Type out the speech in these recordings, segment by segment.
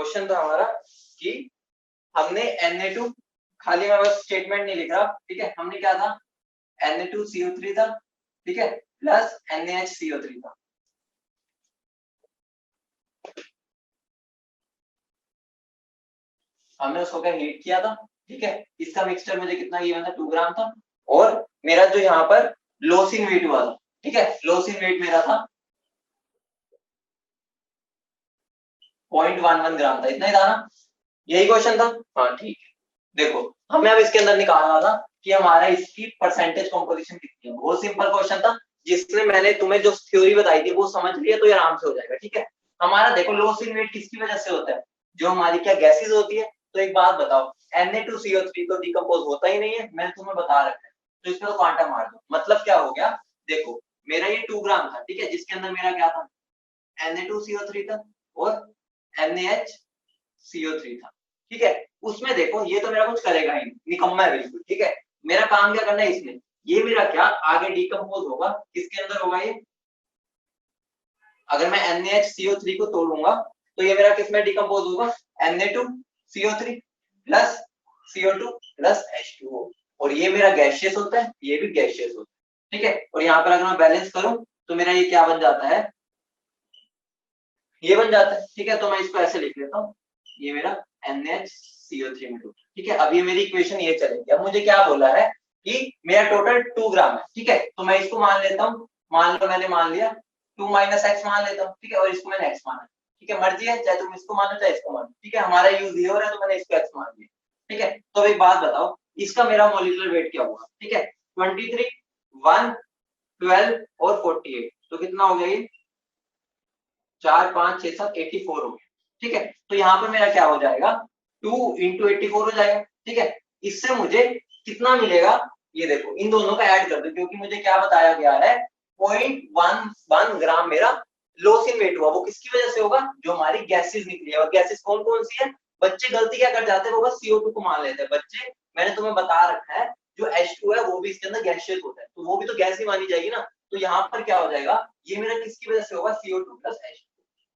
Question था हमारा कि हमने Na2 खाली मैं बस स्टेटमेंट नहीं लिख रहा, ठीक है। हमने क्या था, Na2CO3 था, ठीक है, प्लस NaHCO3 था। हमने उसको क्या हीट किया था, ठीक है। इसका मिक्सचर मुझे कितना गिवन था, 2 ग्राम था। और मेरा जो यहाँ पर लोसिन वेट हुआ था, ठीक है, लोसिन वेट मेरा था 0.11 ग्राम था, इतना ही था ना, यही क्वेश्चन था। हाँ ठीक है, देखो हमें अब इसके अंदर निकालना था कि हमारा इसकी परसेंटेज कंपोजिशन कितनी है। बहुत सिंपल क्वेश्चन था, जिसमें मैंने तुम्हें जो थ्योरी बताई थी वो समझ लिया तो ये आराम से हो जाएगा, ठीक है। हमारा देखो लोसिन वेट किसकी वजह से होता है, जो हमारी क्या गैसेज होती है। तो एक बात बताओ, Na2CO3 तो डिकम्पोज होता ही नहीं है, मैंने तुम्हें बता रखा है, तो इसमें तो क्वांटम मार दो। मतलब क्या हो गया, देखो मेरा ये 2 ग्राम था, ठीक है, जिसके अंदर मेरा क्या था, Na2CO3 था और NaHCO3 था, ठीक है। उसमें देखो ये तो मेरा कुछ करेगा ही, निकम्मा है बिल्कुल, ठीक है। मेरा काम क्या करना है इसमें, ये मेरा क्या आगे डिकम्पोज होगा, किसके अंदर होगा ये, अगर मैं NaHCO3 को तोड़ूंगा तो ये मेरा किसमें डिकम्पोज होगा, Na2CO3 plus CO2 plus H2O। और ये मेरा गैसियस होता है, ये भी गैसियस होता है, ठीक है। और यहाँ पर अगर मैं बैलेंस करूं तो मेरा ये क्या बन जाता है, ये बन जाता है, ठीक है। तो मैं इसको ऐसे लिख लेता हूँ, ये मेरा NaCO3 में टोटल, ठीक है। अब ये मेरी इक्वेशन ये चलेगी। अब मुझे क्या बोला है कि मेरा टोटल 2 ग्राम है, ठीक है। तो मैं इसको मान लेता हूँ, मान लो मैंने मान लिया 2 माइनस एक्स मान लेता हूँ, ठीक है। और इसको मैंने एक्स माना, ठीक है। मर्जी है, चाहे तुम इसको मानो चाहे इसको मानो, ठीक है। हमारा यूज ये हो रहा है तो मैंने इसको एक्स मान लिया, ठीक है। तो एक बात बताओ, इसका मेरा मॉलिक्यूलर वेट क्या होगा, ठीक है। 23, 1, 12 और 48, तो कितना हो गया ये, 4, 5, 6, 7, 84 हो गया, ठीक है। तो यहाँ पर मेरा क्या हो जाएगा, 2 इंटू 84 हो जाएगा, ठीक है। इससे मुझे कितना मिलेगा, ये देखो इन दोनों का ऐड कर दो, क्योंकि मुझे क्या बताया गया है, 0.11 ग्राम मेरा लोसिन वेट हुआ। वो किसकी वजह से होगा, जो हमारी गैसेस निकली है। और गैसेस कौन कौन सी है, बच्चे गलती क्या कर जाते हैं, वो बस CO2 को मान लेते हैं बच्चे। मैंने तुम्हें बता रखा है जो H2 है वो भी इसके अंदर गैसियस होता है, तो वो भी तो गैस ही मानी जाएगी ना। तो यहाँ पर क्या हो जाएगा, ये मेरा किसकी वजह से होगा, CO2 प्लस H2।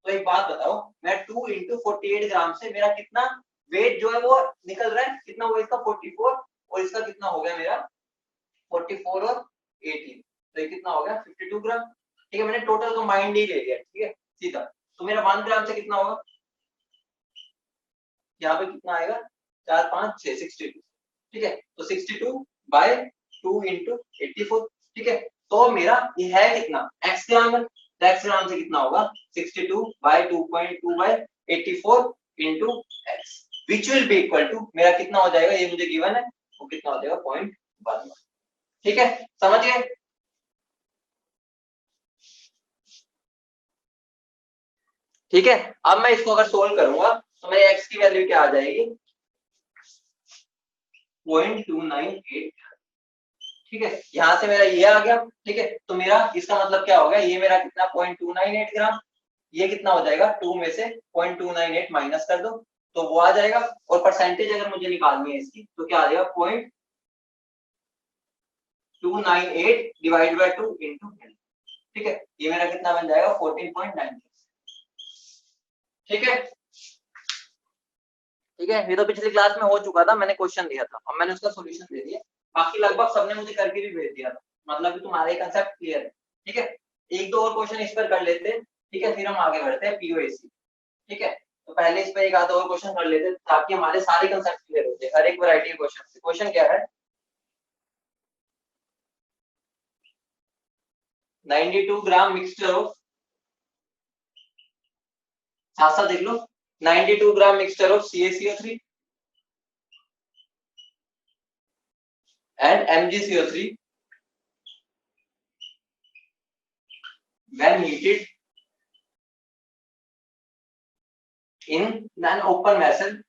तो एक बात बताओ, मैं 2 इंटू 48 ग्राम से मेरा कितना वेट जो है वो निकल रहा है, कितना हुआ इसका 44, और इसका कितना हो गया मेरा 44 और 18, तो ये कितना हो गया 52 ग्राम, ठीक है। मैंने टोटल कंबाइंड ही ले लिया, ठीक है, सीधा। तो मेरा 1 ग्राम से कितना होगा, यहाँ पे कितना आएगा, 4, 5, 6, 62, ठीक है। तो 62 बाय 2 इंटू 84, ठीक है। तो मेरा ये है कितना, एक्स ग्राम है, तो एक्स ग्राम से कितना होगा, 62 by 2.2 by 84 into x, which will be equal to, मेरा कितना हो जाएगा, ये मुझे गिवन है, वो कितना हो जाएगा 0.11, ठीक है। समझ गए, ठीक है। अब मैं इसको अगर सोल्व करूंगा तो मेरे एक्स की वैल्यू क्या आ जाएगी, 0.298, ठीक है। यहां से मेरा ये आ गया, ठीक है। तो मेरा इसका मतलब क्या होगा, ये मेरा कितना 0.298 ग्राम, ये कितना हो जाएगा, 2 में से 0.298 माइनस कर दो तो वो आ जाएगा। और परसेंटेज अगर मुझे निकालनी है इसकी तो क्या आ जाएगा, 0.298 डिवाइड बाय 2 इंटू, ठीक है। ये मेरा कितना बन जाएगा 14.96, ठीक है। ठीक है, ये तो पिछली क्लास में हो चुका था, मैंने क्वेश्चन दिया था और मैंने उसका सॉल्यूशन दे दिया। बाकी लगभग सबने मुझे करके भी भेज दिया था, मतलब कि तुम्हारा ये कंसेप्ट क्लियर है, ठीक है। एक दो और क्वेश्चन इस पर कर लेते हैं, ठीक है, फिर हम आगे बढ़ते हैं पीओएसी, ठीक है। तो पहले इस पर एक आधा और क्वेश्चन कर लेते हैं ताकि हमारे सारे कंसेप्ट क्लियर हो जाए, हर एक वैरायटी के क्वेश्चन। क्वेश्चन क्या है, 92 ग्राम मिक्सचर ऑफ, साथ साथ देख लो, 92 gram mixture of CaCO3 and MgCO3 when heated in an open vessel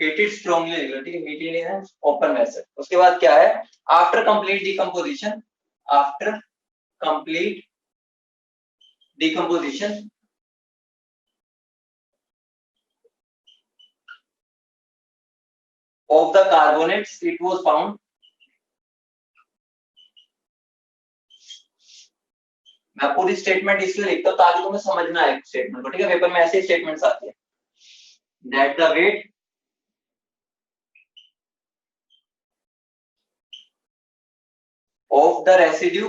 heated strongly, ठीक है, heated in an open vessel। उसके बाद क्या है, after complete decomposition, after complete decomposition of the carbonates, it was found मैं पूरी statement इसलिए लिखता हूँ ताकि तुम्हें समझना है स्टेटमेंट को, ठीक है। पेपर में ऐसे स्टेटमेंट्स आती है, that the weight of the residue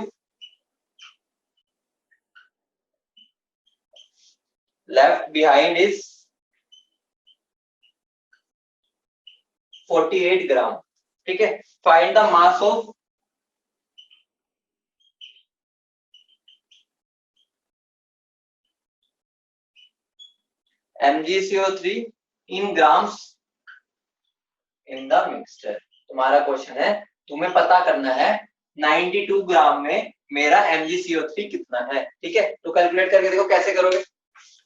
left behind is 48 gram, ठीक है। Find the mass of MgCO3 in grams in the mixture. तुम्हारा क्वेश्चन है, तुम्हें पता करना है 92 ग्राम में मेरा MgCO3 कितना है, ठीक है। तो कैलकुलेट करके देखो कैसे करोगे,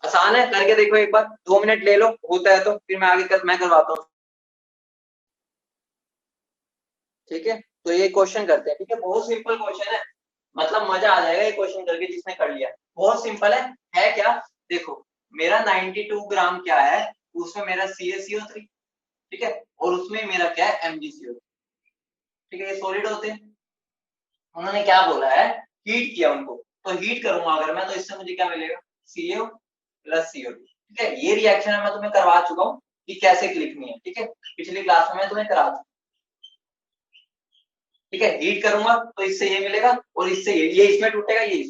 आसान है, करके देखो एक बार, 2 मिनट ले लो, होता है तो फिर मैं आगे मैं करवाता हूँ, ठीक है। तो ये क्वेश्चन करते हैं, ठीक है। बहुत सिंपल क्वेश्चन है, मतलब मजा आ जाएगा ये क्वेश्चन करके जिसने कर लिया। बहुत सिंपल है क्या, देखो मेरा 92 ग्राम क्या है, उसमें मेरा CaCO3, ठीक है, और उसमें मेरा क्या है MgCO3, ठीक है। ये सॉलिड होते हैं, उन्होंने क्या बोला है, हीट किया उनको, तो हीट करूंगा अगर मैं, तो इससे मुझे क्या मिलेगा, CO प्लस CO2, ठीक है। ये रिएक्शन मैं तुम्हें करवा चुका हूँ कि कैसे लिखनी है, ठीक है, पिछली क्लास में मैं तुम्हें करा चुका, ठीक है। हीट करूंगा तो इससे ये मिलेगा और इससे ये इसमें टूटेगा, ये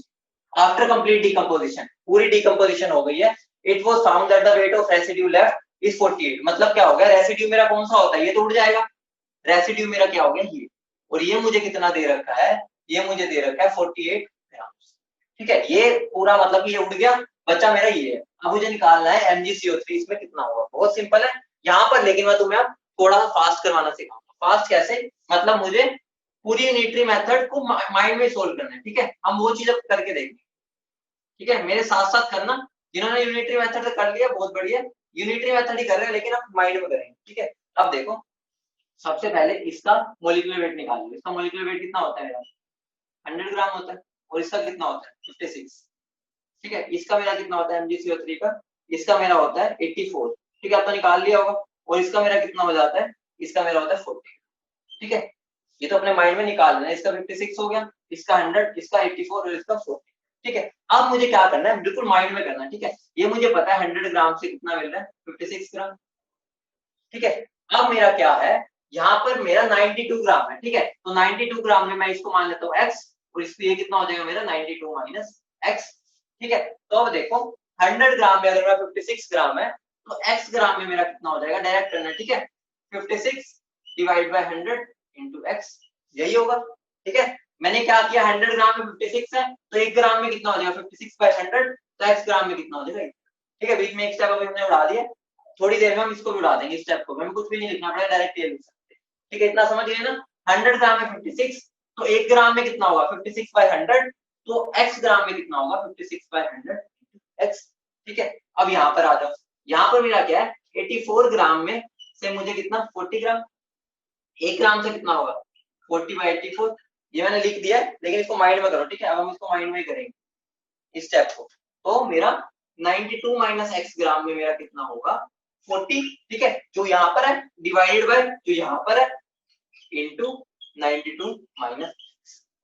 आफ्टर कंप्लीट डिकम्पोजिशन, पूरी डिकम्पोजिशन हो गई है। It was found that the weight of residue left is 48, मतलब क्या हो गया, रेसिड्यू मेरा कौन सा होता है, ये तो उड़ जाएगा, रेसिड्यू मेरा क्या हो गया, ये, और ये मुझे कितना दे रखा है, ये मुझे दे रखा है 48 ग्राम, ठीक है। ये पूरा मतलब कि ये उड़ गया, बच्चा मेरा ये है। अब मुझे निकालना है MgCO3 इसमें कितना होगा, बहुत सिंपल है यहाँ पर, लेकिन मैं तुम्हें अब थोड़ा सा फास्ट करवाना सिखाऊंगा। फास्ट कैसे, मतलब मुझे पूरी यूनिटरी मेथड को माइंड में सोल्व करना है, ठीक है। हम वो चीज अब करके देखेंगे, ठीक है, मेरे साथ साथ करना। जिन्होंने यूनिटरी मेथड कर लिया बहुत बढ़िया, यूनिटरी मेथड ही कर रहे हैं, लेकिन अब माइंड में करेंगे, ठीक है। अब देखो, सबसे पहले इसका मोलिकुलर वेट निकाल लो। इसका मोलिकुलर वेट कितना होता है मेरा, 100 ग्राम होता है, और इसका कितना होता है 56, ठीक है। इसका मेरा कितना होता है MgCO3 का, इसका मेरा होता है 84, ठीक है, अब तो निकाल लिया होगा। और इसका मेरा कितना हो जाता है, इसका मेरा होता है 40, ठीक है। ये तो अपने माइंड में निकाल लेना, इसका 56 हो गया, इसका 100, इसका 84 और इसका 40, ठीक है। अब मुझे क्या करना है, बिल्कुल माइंड में करना है, ठीक है। ये मुझे पता है 100 ग्राम से कितना मिल रहा है, 56 ग्राम, ठीक है। अब मेरा क्या है, यहाँ पर मेरा 92 ग्राम है, ठीक है। तो 92 ग्राम में मैं इसको मान लेता हूँ x, और इसलिए ये कितना हो जाएगा मेरा 92 माइनस x, ठीक है। तो अब देखो 100 ग्राम में अगर मेरा 56 ग्राम है, तो x ग्राम में मेरा कितना हो जाएगा, डायरेक्ट करना, ठीक है। 56 डिवाइड बाय 100 इंटू x, यही होगा, ठीक है। मैंने क्या किया, 100 ग्राम में 56 है, तो 1 ग्राम में कितना हो जाएगा 56 बाय 100, तो x ग्राम में कितना हो जाएगा, ठीक है। बीच में एक स्टेप अभी हमने उड़ा दिया, थोड़ी देर में हम इसको भी उड़ा देंगे, स्टेप को हमें कुछ भी नहीं लिखना पड़ेगा, डायरेक्ट ये लिख सकते हैं, ठीक है। इतना समझ गए ना, 100 ग्राम में 56, तो 1 ग्राम में कितना होगा 56 बाय 100, तो x ग्राम में कितना होगा 56 बाय 100 x, ठीक है। अब यहाँ पर आ जाओ, यहाँ पर मेरा क्या है 84 ग्राम में से मुझे कितना 40 ग्राम, 1 ग्राम से कितना होगा 40 बाय 84, ये मैंने लिख दिया है, लेकिन इसको माइंड में करो, ठीक है। अब हम इसको माइंड में करेंगे इस स्टेप को, तो मेरा 92 माइनस x ग्राम में मेरा कितना होगा 40, ठीक है, जो यहाँ पर है, डिवाइडेड बाय जो यहाँ पर है, इनटू 92 माइनस।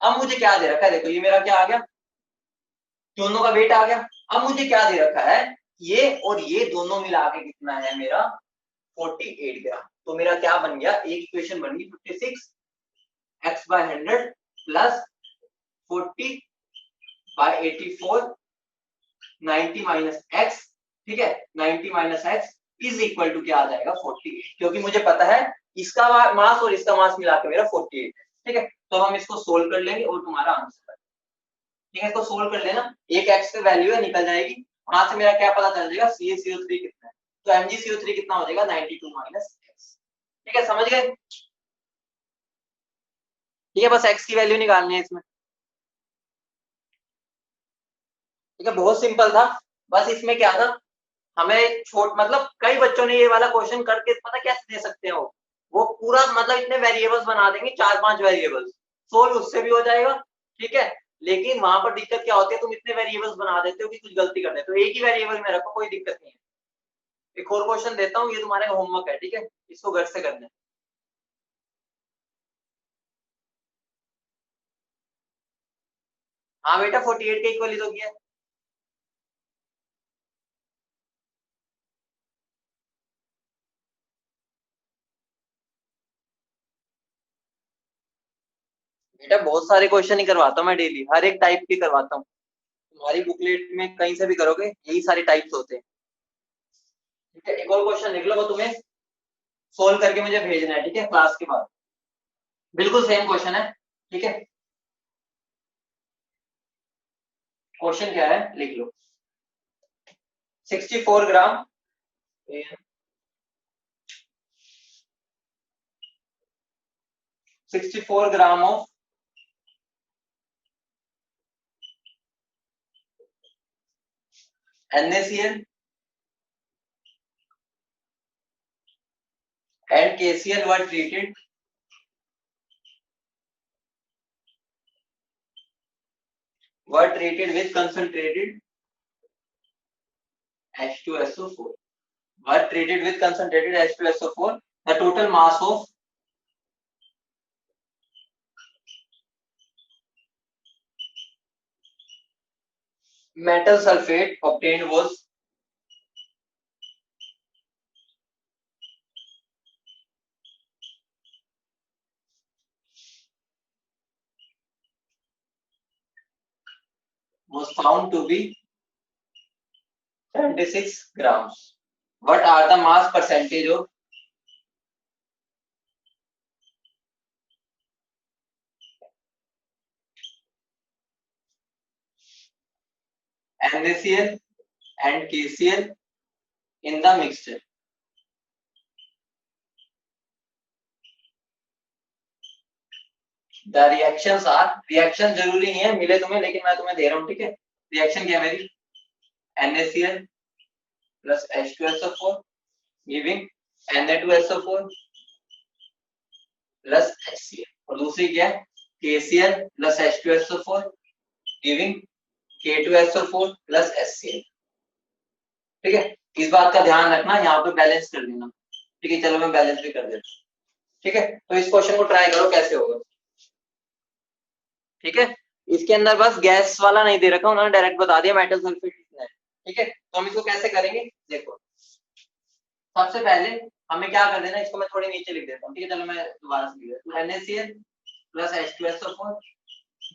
अब मुझे क्या दे रखा है, देखो ये मेरा क्या आ गया, दोनों का वेट आ गया। अब मुझे क्या दे रखा है, ये और ये दोनों मिला के कितना है मेरा 48 ग्राम। तो मेरा क्या बन गया, एक इक्वेशन बन गई 56 x by 100 plus 40 by 84 90 minus x, ठीक है, 90 minus x is equal to क्या आ जाएगा 48, क्योंकि मुझे पता है इसका मास और इसका मास मिला के मेरा 48 है, ठीक है। तो हम इसको सोल्व कर लेंगे और तुम्हारा आंसर है, ठीक है। इसको सोल्व कर लेना, एक एक्स की वैल्यू है निकल जाएगी, वहां से मेरा क्या पता चल जाएगा CaCO3 कितना है, तो MgCO3 कितना हो जाएगा 92 माइनस एक्स, ठीक है, समझ गए, ठीक है। बस एक्स की वैल्यू निकालनी है इसमें, ठीक है, बहुत सिंपल था। बस इसमें क्या था, हमें छोट मतलब कई बच्चों ने ये वाला क्वेश्चन करके पता कैसे दे सकते हो, वो पूरा मतलब इतने वेरिएबल्स बना देंगे, 4-5 वेरिएबल्स, सोल्व उससे भी हो जाएगा, ठीक है। लेकिन वहां पर दिक्कत क्या होती है, तुम इतने वेरिएबल्स बना देते हो कि कुछ गलती कर देते हो, एक ही वेरिएबल में रखो, कोई दिक्कत नहीं है। एक और क्वेश्चन देता हूँ, ये तुम्हारे होमवर्क है, ठीक है, इसको घर से करना है। हाँ बेटा 48 के इक्वल ही तो किया। बेटा बहुत सारे क्वेश्चन ही करवाता हूँ मैं डेली, हर एक टाइप की करवाता हूँ। तुम्हारी बुकलेट में कहीं से भी करोगे यही सारे टाइप्स होते हैं। ठीक है, एक और क्वेश्चन लिख लो, वो तुम्हें सोल्व करके मुझे भेजना है, ठीक है, क्लास के बाद। बिल्कुल सेम क्वेश्चन है, ठीक है। क्वेश्चन क्या है लिख लो। 64 ग्राम 64 gram of NaCl and KCl were treated with concentrated H2SO4. Were treated with concentrated H2SO4. The total mass of metal sulfate obtained was found to be 76 grams. What are the mass percentage of NaCl and KCl in the mixture? The reactions are, reaction जरूरी नहीं है मिले तुम्हें, लेकिन मैं तुम्हें दे रहा हूँ, ठीक है। रिएक्शन क्या है मेरी, NaCl plus H2SO4 giving Na2SO4 plus HCl, और दूसरी क्या है, KCl plus H2SO4 giving K2SO4 plus HCl। ठीक है, इस बात का ध्यान रखना, यहाँ पे बैलेंस कर देना। ठीक है, चलो मैं बैलेंस भी कर देता हूँ। ठीक है, तो इस क्वेश्चन को ट्राई करो कैसे होगा। ठीक है, इसके अंदर बस गैस वाला नहीं दे रखा, उन्होंने डायरेक्ट बता दिया मेटल सल्फेट कितना है। ठीक है, तो हम इसको कैसे करेंगे देखो। सबसे पहले हमें क्या कर देना, इसको मैं थोड़ी नीचे लिख देता हूँ। ठीक है, चलो मैं दोबारा से लिख देता हूँ। NaCl plus H2SO4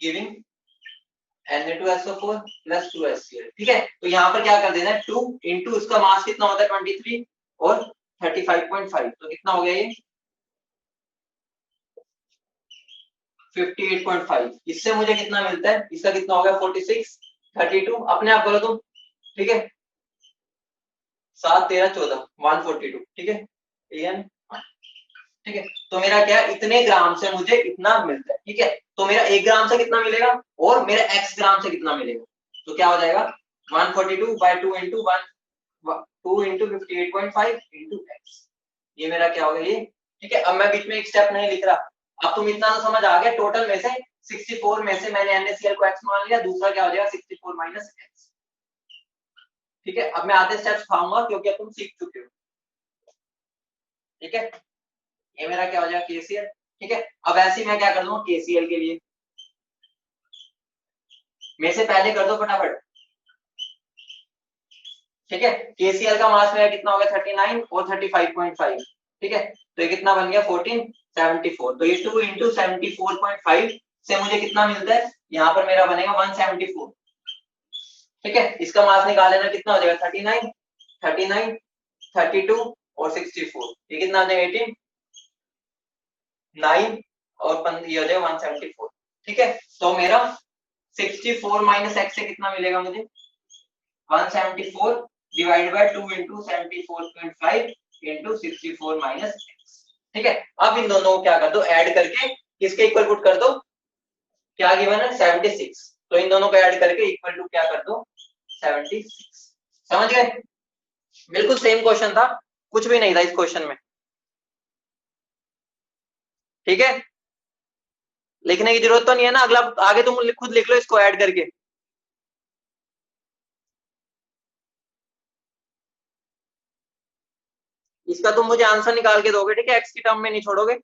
giving Na2SO4 plus 2HCl। ठीक है, तो यहाँ पर क्या कर देना है, 2 इंटू इसका मास कितना होता है 23 और 35.5, तो कितना हो गया ये 58.5। इससे मुझे कितना मिलता है, इसका कितना हो गया 46, 32, अपने आप करो तुम। ठीक है, 7 13 14 142। ठीक है, AN। ठीक है, तो मेरा क्या है, इतने ग्राम से मुझे इतना मिलता है। ठीक है, तो मेरा 1 ग्राम से कितना मिलेगा और मेरा x ग्राम से कितना मिलेगा, तो क्या हो जाएगा 142/2 इंटू 2 इंटू 58.5 इंटू x, ये मेरा क्या होगा ये। ठीक है, अब मैं बीच में एक स्टेप नहीं लिख रहा, अब तुम इतना तो समझ आ गया। टोटल में से 64 में से मैंने NaCl को x मान लिया, दूसरा क्या हो जाएगा 64 माइनस x। ठीक है, अब मैं आधे स्टेप्स खाऊंगा क्योंकि अब तुम सीख चुके हो। ठीक है, ये मेरा क्या हो जाएगा KCl। ठीक है, अब ऐसे ही मैं क्या कर दूंगा KCl के लिए, मेरे से पहले कर दो फटाफट। ठीक है, KCl का मास मेरा कितना हो गया 39 और 35.5। ठीक है, तो ये कितना बन गया 1474, तो ये 2 इंटू 74.5 से मुझे कितना मिलता है, यहाँ पर मेरा बनेगा 174। ठीक है, इसका मास निकाल लेना, कितना हो जाएगा 39 39 32 और 64, ये कितना हो जाएगा 18 9 और ये हो जाएगा 174। ठीक है, तो मेरा 64 माइनस x से कितना मिलेगा मुझे 174 divide by 2 into 74.5 into 64 minus x। ठीक है, अब इन दोनों को क्या कर दो, ऐड करके किसके इक्वल पुट कर दो, क्या गिवन है 76, तो इन दोनों को ऐड करके इक्वल टू क्या कर दो 76। समझ गए, बिल्कुल सेम क्वेश्चन था, कुछ भी नहीं था इस क्वेश्चन में। ठीक है, लिखने की जरूरत तो नहीं है ना, अगला आगे तुम खुद लिख लो इसको ऐड करके। इसका तुम मुझे आंसर निकाल के दोगे, ठीक है, एक्स की टर्म में नहीं छोड़ोगे।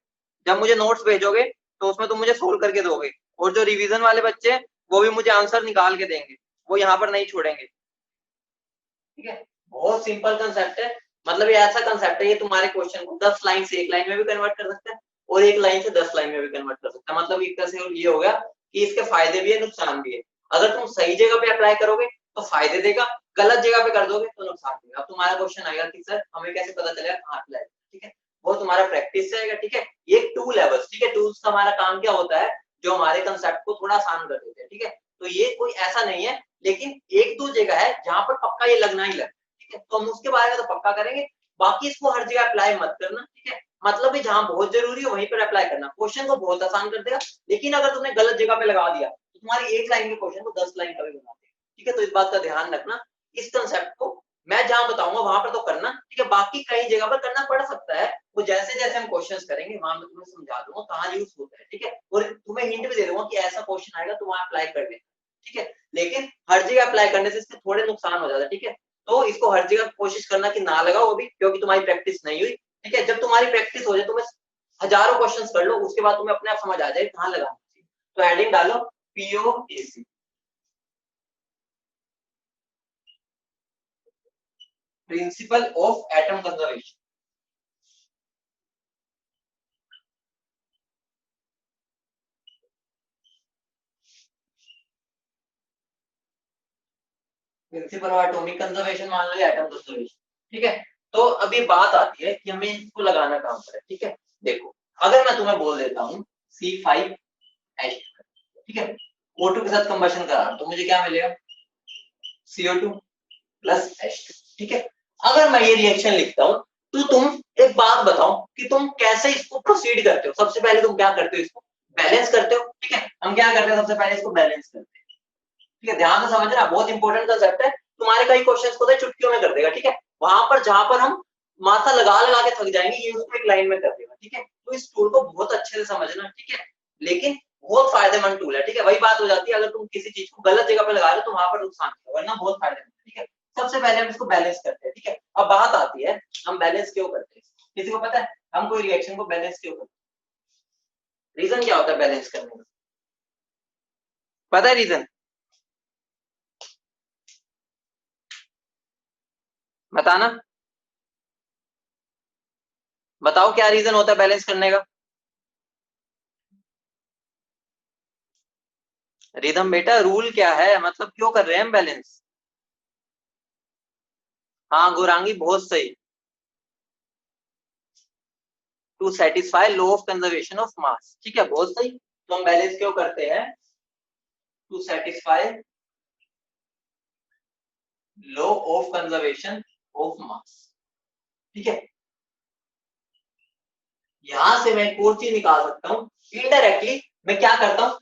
जब मुझे नोट्स भेजोगे तो उसमें तुम मुझे सोल्व करके दोगे, और जो रिवीजन वाले बच्चे हैं वो भी मुझे आंसर निकाल के देंगे, वो यहाँ पर नहीं छोड़ेंगे। ठीक है, बहुत सिंपल कंसेप्ट है। मतलब ये ऐसा कंसेप्ट है, ये तुम्हारे क्वेश्चन को 10 लाइन से 1 लाइन में भी कन्वर्ट कर सकता है और 1 लाइन से 10 लाइन में भी कन्वर्ट कर सकता है। मतलब एक तरह से ये हो गया कि इसके फायदे भी है, नुकसान भी है। अगर तुम सही जगह पे अप्लाई करोगे तो फायदे देगा, गलत जगह पे कर दोगे तो नुकसान देगा। अब तुम्हारा क्वेश्चन आएगा कि सर हमें कैसे पता चलेगा कहाँ अप्लाई। ठीक है, वो तुम्हारा प्रैक्टिस से आएगा। ठीक है, ये टूल है बस। ठीक है, टूल्स का हमारा काम क्या होता है, जो हमारे कंसेप्ट को थोड़ा आसान कर देते हैं। ठीक है, तो ये कोई ऐसा नहीं है, लेकिन एक दो जगह है जहां पर पक्का ये लगना ही लगता है। ठीक है, तो हम उसके बारे में तो पक्का करेंगे, बाकी इसको हर जगह अप्लाई मत करना। ठीक है, मतलब भी जहां बहुत जरूरी है वहीं पर अप्लाई करना, क्वेश्चन को बहुत आसान कर देगा। लेकिन अगर तुमने गलत जगह पे लगा दिया तो तुम्हारी 1 लाइन के क्वेश्चन को 10 लाइन का भी बना देगा। ठीक है, तो इस बात का ध्यान रखना। इस कंसेप्ट को मैं जहां बताऊंगा वहां पर तो करना। ठीक है, बाकी कई जगह पर करना पड़ सकता है, वो जैसे जैसे हम क्वेश्चंस करेंगे वहां मैं तुम्हें समझा दूंगा कहाँ यूज होता है। ठीक है, और तुम्हें हिंट भी दे दूंगा कि ऐसा क्वेश्चन आएगा तो वहां अप्लाई कर लेना। ठीक है, लेकिन हर जगह अप्लाई करने से इसके थोड़े नुकसान हो जाता है। ठीक है, तो इसको हर जगह कोशिश करना कि ना लगाओ अभी, क्योंकि तुम्हारी प्रैक्टिस नहीं हुई। ठीक है, जब तुम्हारी प्रैक्टिस हो जाए, तुम्हें हजारों क्वेश्चन कर लो, उसके बाद तुम्हें अपने आप समझ आ जाए कहाँ लगाना चाहिए। तो हेडिंग डालो POAC, principle of atom conservation. Principle of atomic conservation मान लो, एटम कंजर्वेशन। ठीक है, तो अभी बात आती है कि हमें इसको लगाना कहां पर है। ठीक है, देखो अगर मैं तुम्हें बोल देता हूँ C5H, ठीक है, O2 के साथ कंबशन करा तो मुझे क्या मिलेगा, CO2 प्लस H2। ठीक है, अगर मैं ये रिएक्शन लिखता हूँ तो तुम एक बात बताओ कि तुम कैसे इसको प्रोसीड करते हो। सबसे पहले तुम क्या करते हो, इसको बैलेंस करते हो। ठीक है, हम क्या करते हैं, सबसे पहले इसको बैलेंस करते हैं। ठीक है, ध्यान से समझना, बहुत इंपॉर्टेंट कंसेप्ट है। तुम्हारे कई क्वेश्चंस को तो चुटकियों में कर देगा। ठीक है, वहां पर जहां पर हम माथा लगा लगा के थक जाएंगे, ये उसको एक लाइन में कर देगा। ठीक है, तो इस टूल को बहुत अच्छे से समझना। ठीक है, लेकिन बहुत फायदेमंद टूल है। ठीक है, वही बात हो जाती है, अगर तुम किसी चीज को गलत जगह पे लगा रहे हो तो वहां पर नुकसान है, वरना बहुत फायदेमंद है। ठीक है, सबसे पहले हम इसको बैलेंस करते हैं। ठीक है, अब बात आती है हम बैलेंस क्यों करते हैं, किसी को पता है हम कोई रिएक्शन को बैलेंस क्यों करते हैं, रीजन क्या होता है बैलेंस करने का, पता है रीजन, बताना, बताओ क्या रीजन होता है बैलेंस करने का। रिदम बेटा, रूल क्या है, मतलब क्यों कर रहे हैं हम बैलेंस। हाँ गौरांगी, बहुत सही, to satisfy law of conservation of mass. ठीक है, बहुत सही। तो हम बैलेंस क्यों करते हैं, to satisfy law of conservation of mass. ठीक है, यहां से मैं एक और चीज निकाल सकता हूँ, इनडायरेक्टली मैं क्या करता हूँ,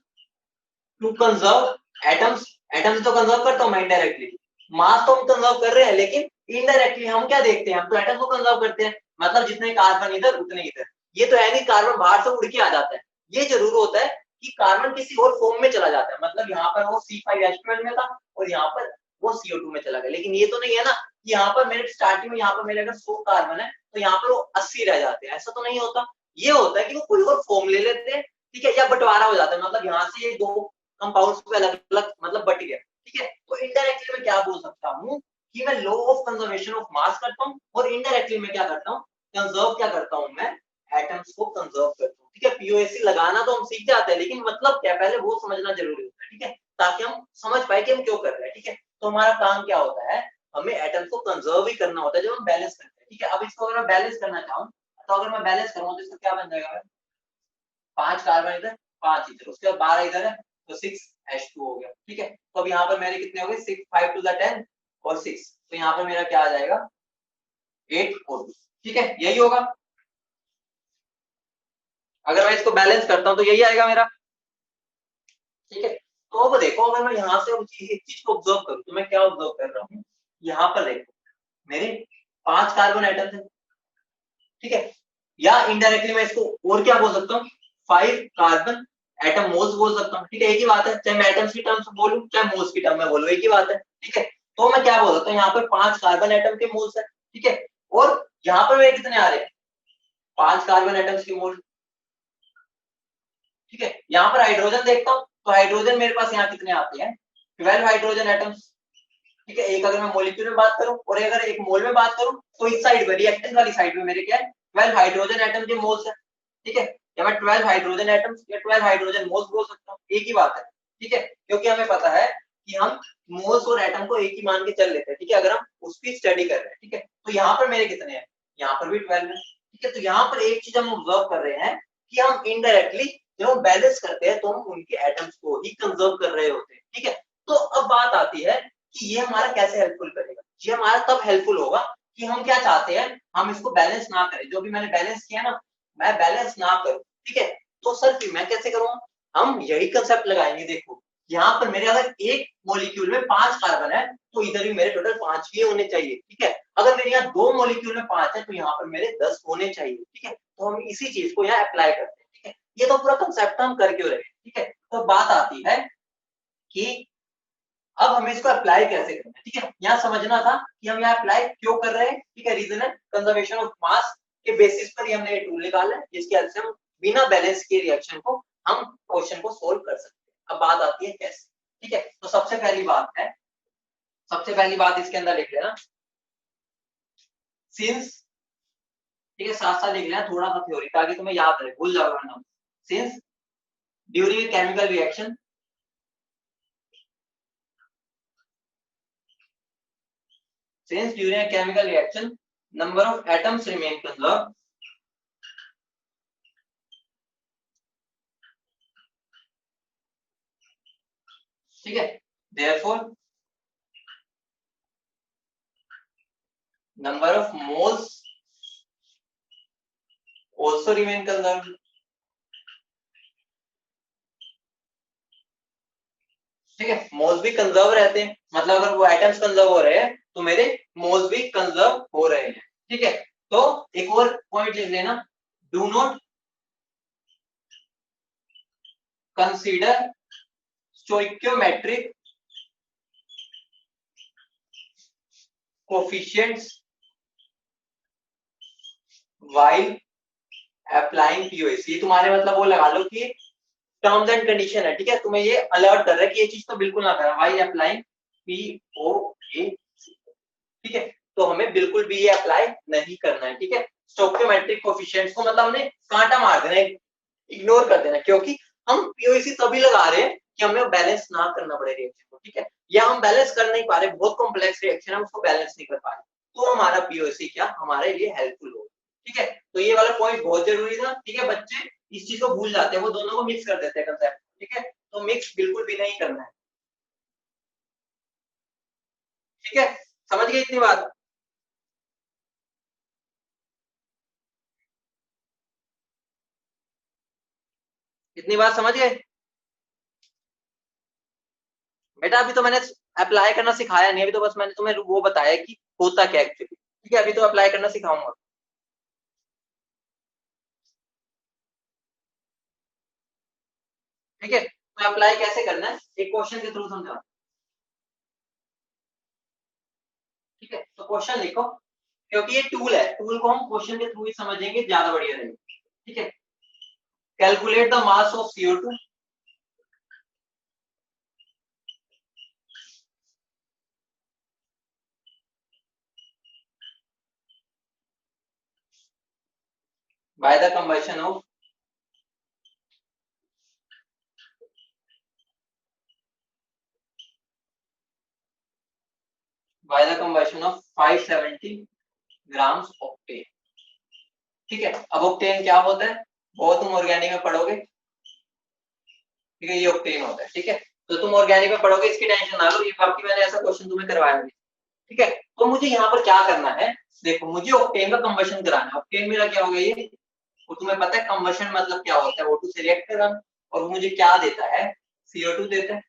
टू कंजर्व एटम्स, एटम्स तो कंजर्व करता हूँ मैं इनडायरेक्टली, मास तो हम कंजर्व कर रहे हैं, लेकिन इनडायरेक्टली हम क्या देखते हैं, हम तो एटम को कंजर्व करते हैं, मतलब जितने कार्बन इधर उतने इधर। ये तो है नहीं कार्बन बाहर से उड़ के आ जाता है, ये जरूर होता है कि कार्बन किसी और फॉर्म में चला जाता है, मतलब यहाँ पर वो C5H12 में था और यहाँ पर वो CO2 में चला गया। लेकिन ये तो नहीं है ना कि यहाँ पर मेरे स्टार्टिंग में यहाँ पर मेरे अगर 100 कार्बन है तो यहाँ पर वो 80 रह जाते हैं, ऐसा तो नहीं होता। ये होता है कि वो कोई और फॉर्म ले लेते हैं। ठीक है, या बंटवारा हो जाता है, मतलब यहाँ से ये दो कंपाउंड्स पे अलग अलग मतलब बट गया। ठीक है, तो इनडायरेक्टली मैं क्या बोल सकता हूँ कि मैं लॉ ऑफ कंजर्वेशन ऑफ मास करता हूँ, और इनडायरेक्टली मैं क्या करता हूँ, कंजर्व क्या करता हूँ, मैं एटम्स को कंजर्व करता हूँ। ठीक है, पीओएसी लगाना तो हम सीख जाते हैं, लेकिन मतलब क्या पहले वो समझना जरूरी होता है। ठीक है, ताकि हम समझ पाए कि हम क्यों कर रहे हैं। ठीक है, तो हमारा काम क्या होता है, हमें एटम्स को कंजर्व ही करना होता है जब हम बैलेंस करते हैं। ठीक है, अब इसको अगर मैं बैलेंस करना चाहूँ तो अगर मैं बैलेंस करूँ तो इसका क्या बन जाएगा, 5 कार्बन इधर 5 इधर, उसके बाद 12 इधर है तो 6H2 हो गया। ठीक है, तो अब यहाँ पर मेरे कितने हो गए, 6 5 टू द 10 और 6, तो यहाँ पर मेरा क्या आ जाएगा 8 और 2। ठीक है, यही होगा, अगर मैं इसको बैलेंस करता हूँ तो यही आएगा मेरा। ठीक है, तो अब देखो अगर मैं यहाँ से एक चीज को ऑब्जर्व करूँ तो मैं क्या ऑब्जर्व कर रहा हूँ, यहाँ पर देखो मेरे 5 कार्बन एटम्स है। ठीक है, या इनडायरेक्टली मैं इसको और क्या बोल सकता हूँ, 5 कार्बन एटम मोल्स बोल सकता हूँ। ठीक है, एक ही बात है, चाहे मैं एटम्स की टर्म्स बोलूं चाहे मोल्स की टर्म में बोलूं, एक ही बात है। ठीक है, तो मैं क्या बोल सकता हूँ, यहाँ पर 5 कार्बन एटम के मोल्स है। ठीक है, और यहाँ पर मेरे कितने आ रहे हैं, 5 कार्बन एटम्स के मोल। ठीक है, यहाँ पर हाइड्रोजन देखता हूँ तो हाइड्रोजन मेरे पास यहाँ कितने आते हैं, 12 हाइड्रोजन एटम्स। ठीक है, एक अगर मैं मोलिक्यूल में बात करूं और अगर एक मोल में बात करूं तो इस साइड में रिएक्टेंट वाली साइड में मेरे क्या है 12 हाइड्रोजन एटम के मोल्स है। ठीक है, या मैं 12 हाइड्रोजन एटम्स या 12 हाइड्रोजन मोल्स बोल सकता हूँ, एक ही बात है। ठीक है, क्योंकि हमें पता है कि हम मोल्स और एटम को एक ही मान के चल लेते हैं। ठीक है, अगर हम उसकी स्टडी कर रहे हैं। ठीक है, तो यहाँ पर मेरे कितने हैं, यहाँ पर भी 12 है। ठीक है, तो यहाँ पर एक चीज हम ऑब्जर्व कर रहे हैं कि हम इनडायरेक्टली जब हम बैलेंस करते हैं तो हम उनके एटम्स को ही कंजर्व कर रहे होते हैं। ठीक है, तो अब बात आती है कि ये हमारा कैसे हेल्पफुल करेगा। ये हमारा तब हेल्पफुल होगा कि हम क्या चाहते हैं, हम इसको बैलेंस ना करें। जो भी मैंने बैलेंस किया ना, मैं बैलेंस ना करूं। ठीक है, तो सर फिर मैं कैसे करूंगा, हम यही कंसेप्ट लगाएंगे। देखो यहाँ पर मेरे अगर एक मॉलिक्यूल में 5 कार्बन है तो इधर भी मेरे टोटल 5 ही होने चाहिए। ठीक है, अगर मेरे यहाँ 2 मॉलिक्यूल में 5 है तो यहाँ पर मेरे 10 होने चाहिए। ठीक है, तो हम इसी चीज को यहाँ अप्लाई करते हैं। ठीक है, ये तो पूरा कंसेप्ट हम कर क्यों रहे हैं। ठीक है, तो बात आती है कि अब हमें इसको अप्लाई कैसे करना है। ठीक है, यहाँ समझना था कि हम यहाँ अप्लाई क्यों कर रहे हैं। ठीक है, रीजन है कंजर्वेशन ऑफ मास के बेसिस पर ही हमने ये टूल निकाला है जिसकी हेल्प से हम बिना बैलेंस के रिएक्शन को हम क्वेश्चन को सोल्व कर सकते हैं। अब बात आती है कैसे। ठीक है, तो सबसे पहली बात इसके अंदर लिख लेना सिंस। ठीक है, साथ साथ लिख लेना थोड़ा सा थ्योरी ताकि तुम्हें याद रहे, भूल जाओ वरना। Since during chemical reaction since during a chemical reaction number of atoms remain conserved, ठीक है, therefore number of moles also remain conserved। ठीक है, मोल्स भी कंजर्व रहते हैं, मतलब अगर वो एटम्स कंजर्व हो रहे हैं तो मेरे मोल्स भी कंजर्व हो रहे हैं। ठीक है, तो एक और पॉइंट लिख लेना, do not consider stoichiometric coefficients while applying POAC. तुम्हारे मतलब वो लगा लो कि टर्म्स एंड कंडीशन है। ठीक है, तुम्हें ये अलर्ट कर रहा है कि ये चीज तो बिल्कुल ना करना, व्हाइल अप्लाइंग पीओए। ठीक है, तो हमें बिल्कुल भी ये अप्लाई नहीं करना है। ठीक है, स्टोइकियोमेट्रिक कोफिशिएंट्स को मतलब हमने कांटा मार देना है, इग्नोर कर देना, क्योंकि हम पीओएसी तभी लगा रहे हैं कि हमें बैलेंस ना करना पड़े रिएक्शन को। ठीक है, या हम बैलेंस कर नहीं पा रहे, बहुत कॉम्प्लेक्स रिएक्शन है उसको बैलेंस नहीं कर पा रहे, तो हमारा पीओएसी क्या हमारे लिए हेल्पफुल होगा। ठीक है, तो ये वाला पॉइंट बहुत जरूरी था। ठीक है, बच्चे इस चीज को भूल जाते हैं, वो दोनों को मिक्स कर देते हैं कंसेप्ट। ठीक है, तो मिक्स बिल्कुल भी नहीं करना है। ठीक है, समझ गए इतनी बात। इतनी बात समझ गए बेटा। अभी तो मैंने अप्लाई करना सिखाया नहीं, अभी तो बस मैंने तुम्हें वो बताया कि होता क्या एक्चुअली। ठीक है, अभी तो अप्लाई करना सिखाऊंगा। ठीक है, तो अप्लाई कैसे करना है एक क्वेश्चन के थ्रू समझा। ठीक है, तो क्वेश्चन लिखो, क्योंकि ये टूल है, टूल को हम क्वेश्चन के थ्रू ही समझेंगे, ज्यादा बढ़िया रहेगा। ठीक है, calculate the mass of CO2 by the combustion of by the combustion of 570 grams octane. ठीक है, अब ऑक्टेन क्या होता है वो तुम ऑर्गेनिक में पढ़ोगे। ठीक है, ये ऑक्टेन होता है। ठीक है, तो तुम ऑर्गेनिक में पढ़ोगे, इसकी टेंशन ना लो, ये बाकी मैंने ऐसा क्वेश्चन तुम्हें करवाया नहीं। ठीक है, तो मुझे यहाँ पर क्या करना है, देखो मुझे ऑक्टेन का कंबशन कराना है। ऑक्टेन मेरा क्या हो गया ये, वो तुम्हें पता है कंबशन मतलब क्या होता है, O2 से रिएक्ट कराना, और वो मुझे क्या देता है, CO2 देता है।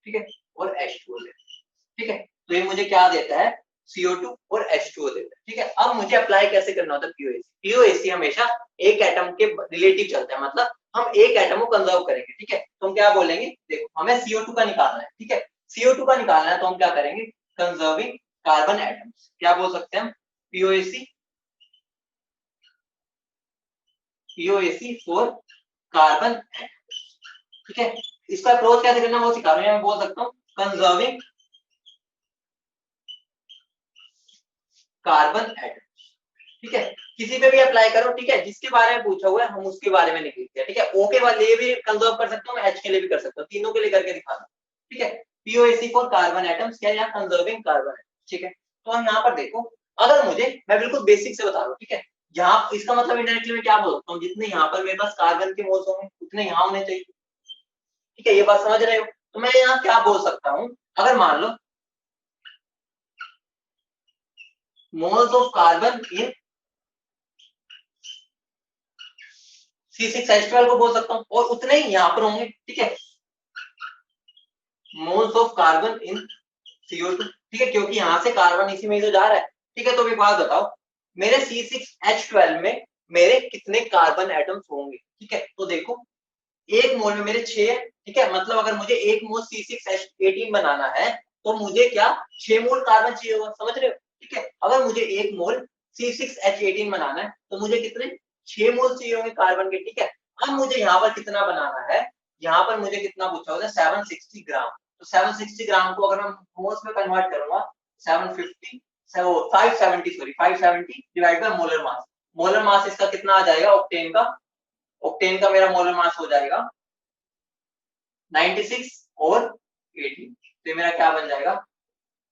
ठीक है, और H2O देता है। ठीक है, तो ये मुझे क्या देता है, CO2 और H2O देता है। ठीक है, अब मुझे अप्लाई कैसे करना होता है पीओएसी। पीओएसी हमेशा एक एटम के रिलेटिव चलता है, मतलब हम एक एटम को कंजर्व करेंगे। ठीक है, तो हम क्या बोलेंगे, देखो हमें CO2 का निकालना है। ठीक है, CO2 का निकालना है तो हम क्या करेंगे, कंजर्विंग कार्बन एटम्स, क्या बोल सकते हैं हम, POAC, POAC for carbon atoms. ठीक है, इसका अप्रोच कैसे करना वो सिखा रहे हैं। मैं बोल सकता हूँ कंजर्विंग कार्बन एटम, ठीक है, किसी पे भी अप्लाई करो, ठीक है, जिसके बारे में पूछा हुआ है हम उसके बारे में लिख लिखते हैं, ठीक है। ओ के लिए भी कंजर्व कर सकता हूँ, एच के लिए भी कर सकता हूँ, तीनों के लिए करके दिखाना, ठीक है। पीओएसी फॉर कार्बन एटम्स क्या है, यहाँ कंजर्विंग कार्बन एटम, ठीक है। तो हम यहाँ पर देखो, अगर मुझे, मैं बिल्कुल बेसिक से बता रहा हूँ, ठीक है, यहाँ इसका मतलब इनडायरेक्टली मैं क्या बोल सकता हूँ, जितने यहाँ पर मेरे पास कार्बन के मोल्स होंगे उतने यहाँ होने चाहिए, ठीक है, ये बात समझ रहे हो। तो मैं यहाँ क्या बोल सकता हूँ, अगर मान लो moles of carbon in C6H12 को बोल सकता हूँ, और उतने ही यहाँ पर होंगे, ठीक है, moles of carbon in CO2, ठीक है, क्योंकि यहाँ से कार्बन इसी में तो जा रहा है, ठीक है। तो एक बात बताओ, मेरे C6H12 में मेरे कितने कार्बन एटम्स होंगे, ठीक है। तो देखो एक मोल में मेरे 6 है, ठीक है, मतलब अगर मुझे एक मोल C6H18 बनाना है तो मुझे क्या 6 मोल कार्बन चाहिए होगा, समझ रहे हो, ठीक है। अगर मुझे एक मोल C6H18 बनाना है तो मुझे कितने 6 मोल चाहिए होंगे कार्बन के, ठीक है। अब मुझे यहाँ पर कितना बनाना है, यहाँ पर मुझे कितना पूछा होगा 760 ग्राम, तो 760 ग्राम को अगर मैं मोल्स में कन्वर्ट करूंगा 750 570 sorry 570 divide by molar mass, molar mass इसका कितना आ जाएगा ऑक्टेन का, ऑक्टेन का मेरा मोलर मास हो जाएगा 96 और 18, तो ये मेरा क्या बन जाएगा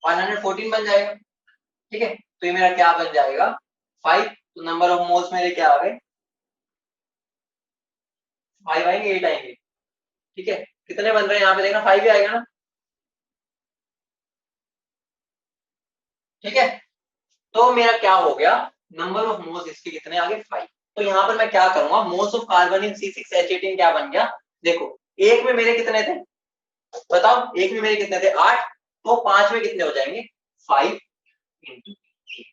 114 बन जाएगा, ठीक है। तो ये मेरा क्या बन जाएगा 5, तो नंबर ऑफ मोल्स मेरे क्या आ गए 5 आएंगे 8 आएंगे, ठीक है। कितने बन रहे हैं यहाँ पे देखना 5 ही आएगा ना, ठीक है। तो मेरा क्या हो गया नंबर ऑफ मोल्स इसके कितने आ गए 5। तो यहाँ पर मैं क्या करूंगा moles of carbon in C6H18 क्या बन गया, देखो एक में मेरे कितने थे बताओ, एक में मेरे कितने थे 8, तो 5 में कितने हो जाएंगे 5 इंटू 8,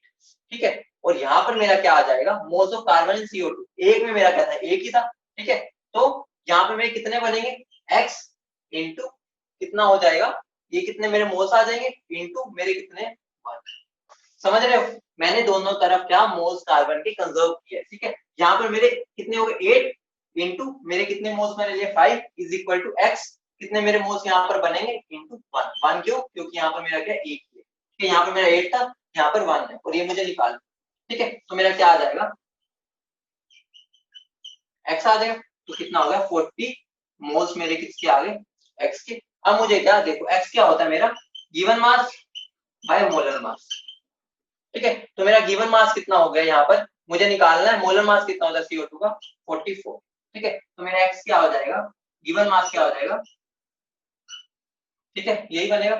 ठीक है। और यहाँ पर मेरा क्या आ जाएगा moles of carbon in CO2, एक में मेरा क्या था एक ही था, ठीक है। तो यहाँ पे मेरे कितने बनेंगे x इंटू कितना हो जाएगा, ये कितने मेरे मोल्स आ जाएंगे इंटू मेरे कितने 1, समझ रहे हो, मैंने दोनों तरफ क्या मोल्स कार्बन के कंजर्व किया, ठीक है। यहाँ पर मेरे कितने हो गए 8 इंटू मेरे कितने मोल्स मैंने लिए 5 इज इक्वल टू x, कितने मेरे मोल्स यहाँ पर बनेंगे इंटू 1, 1 क्यों, क्योंकि यहाँ पर मेरा क्या एक ही है, ठीक है, यहाँ पर मेरा 8 था यहाँ पर 1 है और ये मुझे निकालना, ठीक है। तो मेरा क्या आ जाएगा x आ जाएगा, तो कितना हो गया 40 मोल्स मेरे किसके आ गए x के। अब मुझे क्या देखो x क्या होता है मेरा given mass by molar mass, ठीक है। तो मेरा गिवन मास कितना हो गया यहाँ पर मुझे निकालना है, मोलर मास कितना होता है CO2 का 44, ठीक है। तो मेरा x क्या हो जाएगा गिवन मास क्या हो जाएगा, ठीक है, यही बनेगा।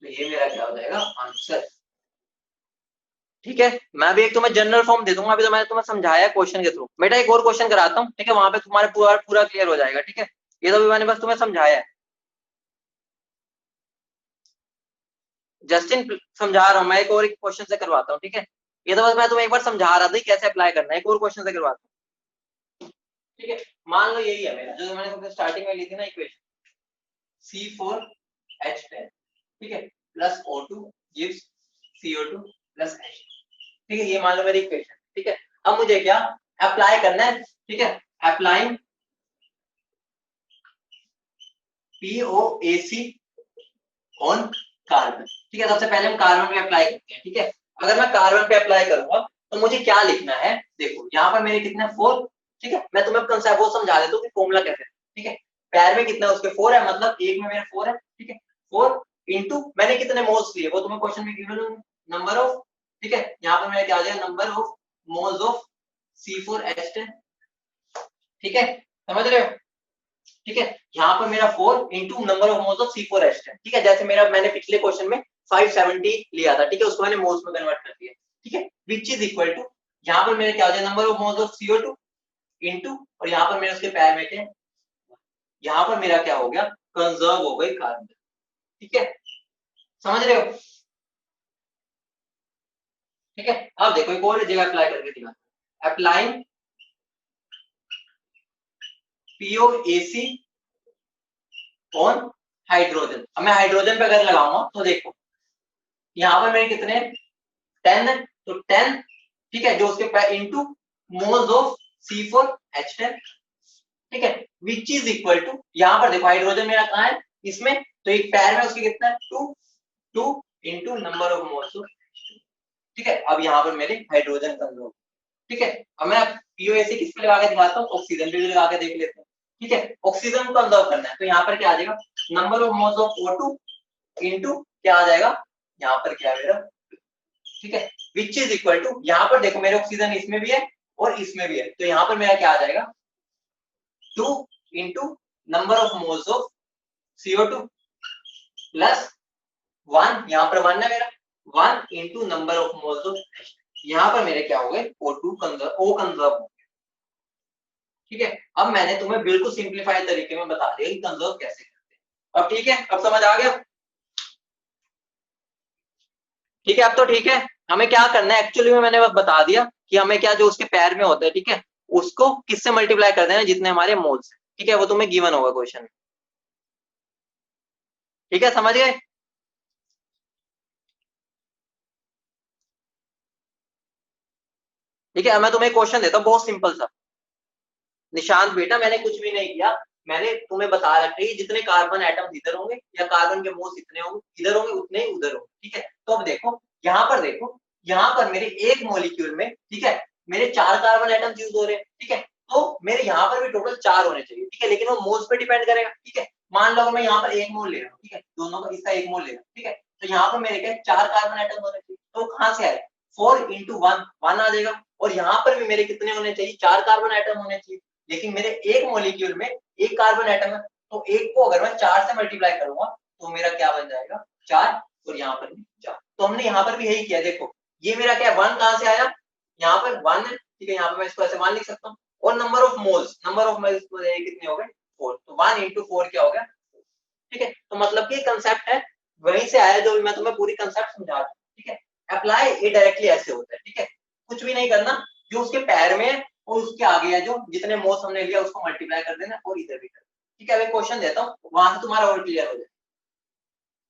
तो ये मेरा क्या हो जाएगा आंसर, ठीक है। मैं अभी एक तुम्हें जनरल फॉर्म दे दूंगा, अभी तो मैंने तुम्हें समझाया क्वेश्चन के थ्रू, बेटा एक और क्वेश्चन कराता हूँ, ठीक है, वहां पे तुम्हारे पूरा पूरा क्लियर हो जाएगा, ठीक है। ये तो अभी मैंने बस तुम्हें समझाया है, जस्टिन समझा रहा हूँ मैं, एक और एक क्वेश्चन से करवाता हूँ, ठीक है। ये तो बस मैं तुम्हें एक बार समझा रहा था कैसे अप्लाई करना है, एक और क्वेश्चन से करवाता हूँ, ठीक है। मान लो यही है मेरा जो मैंने तुमसे स्टार्टिंग में ली थी ना इक्वेशन C4H10, ठीक है, plus O2 gives CO2 plus H, ठीक है, ये मान लो मेरी इक्वेशन, ठीक है। अब मुझे क्या अप्लाई करना है, ठीक है, अप्लाइंग POAC ऑन कार्बन, ठीक है। सबसे पहले हम कार्बन पे अप्लाई करते हैं, ठीक है। अगर मैं कार्बन पे अप्लाई करूंगा तो मुझे क्या लिखना है, देखो यहाँ पर मेरे कितने 4, ठीक है। मैं तुम्हें कंसेप्ट वो समझा देता हूँ कि फॉर्मूला कैसे है, ठीक है। पैर में कितना उसके 4 है, मतलब एक में मेरे 4 है, ठीक है। 4 इंटू मैंने कितने मोल्स लिए वो तुम्हें क्वेश्चन में गिवन नंबर ऑफ, ठीक है, यहाँ पर मेरा क्या आ जाएगा number of moles of C4H10, ठीक है, समझ रहे हो, ठीक है। यहाँ पर मेरा 4 into number of moles of C4H10, ठीक है, जैसे मेरा मैंने पिछले क्वेश्चन में 570 लिया था, ठीक है, उसको मैंने मोल्स में कन्वर्ट कर दिया, ठीक है, विच इज इक्वल टू यहाँ पर मेरे क्या हो जाए number of moles of CO2 into और यहाँ पर मेरे उसके पैर में क्या यहाँ पर मेरा क्या हो गया कंजर्व हो गई कार्बन, ठीक है, समझ रहे हो, ठीक है। अब देखो एक और जगह अप्लाई करके दिखा, अप्लाइंग POAC ऑन हाइड्रोजन, अब मैं हाइड्रोजन पे अगर लगाऊंगा तो देखो यहाँ पर मेरे कितने 10 है, तो 10, ठीक है, जो उसके इंटू मोल्स ऑफ C4H10, ठीक है, विच इज इक्वल टू, यहाँ पर देखो हाइड्रोजन मेरा कहाँ है इसमें, तो एक पैर में उसके कितना है 2 into number of moles of, ठीक है। अब यहाँ पर मेरे हाइड्रोजन कंजर्व, ठीक है। अब मैं POAC किस पे लगा के दिखाता हूँ, ऑक्सीजन पे भी लगा के देख लेते हैं, ठीक है। ऑक्सीजन को कंजर्व करना है तो यहाँ पर क्या आ जाएगा, number of moles of O2 into क्या आ जाएगा, यहाँ पर क्या है मेरा, ठीक है, विच इज इक्वल टू, यहाँ पर देखो मेरे ऑक्सीजन इसमें भी है और इसमें भी है, तो यहाँ पर मेरा क्या आ जाएगा 2 into number of moles of CO2 plus 1, यहाँ पर 1 है मेरा, 1 into number of moles of, यहाँ पर मेरे क्या हो गए O2 कंजर्व, O कंजर्व हो गया, ठीक है। अब मैंने तुम्हें बिल्कुल सिंप्लीफाइड तरीके में बता दिया कि कंजर्व कैसे करते हैं। अब ठीक है, अब समझ आ गया, ठीक है। अब तो ठीक है, हमें क्या करना है एक्चुअली में मैंने बस बता दिया कि हमें क्या, जो उसके पैर में होता है, ठीक है, उसको किससे मल्टीप्लाई कर देना जितने हमारे मोल्स हैं, ठीक है, वो तुम्हें गिवन होगा क्वेश्चन में, ठीक है, समझ गए। ठीक है, अब मैं तुम्हें क्वेश्चन देता हूँ बहुत सिंपल सा। निशांत बेटा मैंने कुछ भी नहीं किया, मैंने तुम्हें बता रखा है जितने कार्बन एटम्स इधर होंगे या कार्बन के मोल्स इतने होंगे इधर होंगे उतने ही उधर होंगे, ठीक है। तो अब देखो यहाँ पर, देखो यहाँ पर मेरे एक मॉलिक्यूल में, ठीक है, मेरे 4 कार्बन एटम्स यूज हो रहे हैं, ठीक है, तो मेरे यहाँ पर भी टोटल 4 होने चाहिए, ठीक है, लेकिन वो मोल्स पे डिपेंड करेगा, ठीक है। मान लो मैं यहाँ पर 1 मोल ले रहा हूँ, ठीक है, दोनों का इसका 1 मोल ले रहा हूँ, ठीक है, तो यहाँ पर मेरे क्या 4 कार्बन एटम होने चाहिए, तो कहाँ से आए 4 इंटू 1 आ जाएगा, और यहाँ पर भी मेरे कितने होने चाहिए 4 कार्बन एटम होने चाहिए, लेकिन मेरे एक मॉलिक्यूल में एक कार्बन एटम है, तो एक को अगर मैं 4 से मल्टीप्लाई करूंगा तो मेरा क्या बन जाएगा 4, और यहाँ पर भी 4, तो हमने यहाँ पर भी यही किया, देखो ये मेरा क्या 1 कहाँ से आया, यहाँ पर 1 है, ठीक है, यहाँ पर मैं इसको ऐसे 1 लिख सकता हूँ, और नंबर ऑफ मोल्स कितने हो गए 4, तो 1 इंटू 4 क्या हो गया, ठीक है। तो मतलब कि कंसेप्ट है वहीं से आया जो मैं तुम्हें पूरी कंसेप्ट समझा रहा हूँ, ठीक है। अप्लाई ये डायरेक्टली ऐसे होता है, ठीक है, कुछ भी नहीं करना, जो उसके पैर में है और उसके आगे है जो जितने मोल्स हमने लिया उसको मल्टीप्लाई कर देना और इधर भी कर देना, ठीक है। अब एक क्वेश्चन देता हूँ वहां से तुम्हारा और क्लियर हो जाए,